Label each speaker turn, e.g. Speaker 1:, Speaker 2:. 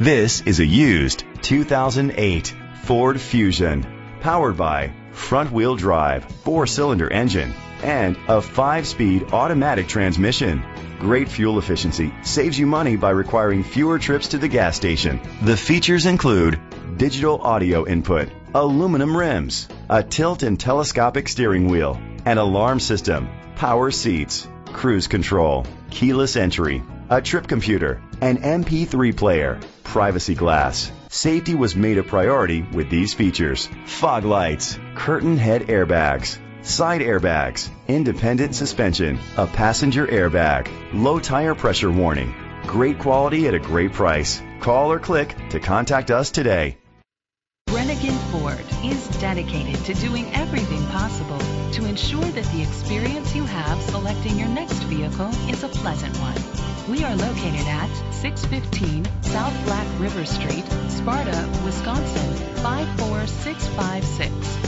Speaker 1: This is a used 2008 Ford Fusion, powered by front-wheel drive, 4-cylinder engine, and a 5-speed automatic transmission. Great fuel efficiency saves you money by requiring fewer trips to the gas station. The features include digital audio input, aluminum rims, a tilt and telescopic steering wheel, an alarm system, power seats, cruise control, keyless entry, a trip computer, an MP3 player, privacy glass. Safety was made a priority with these features: fog lights, curtain head airbags, side airbags, independent suspension, a passenger airbag, low tire pressure warning. Great quality at a great price. Call or click to contact us today.
Speaker 2: Brennigan Ford is dedicated to doing everything possible to ensure that the experience you have selecting your next vehicle is a pleasant one. We are located at 615 South Black River Street, Sparta, Wisconsin 54656.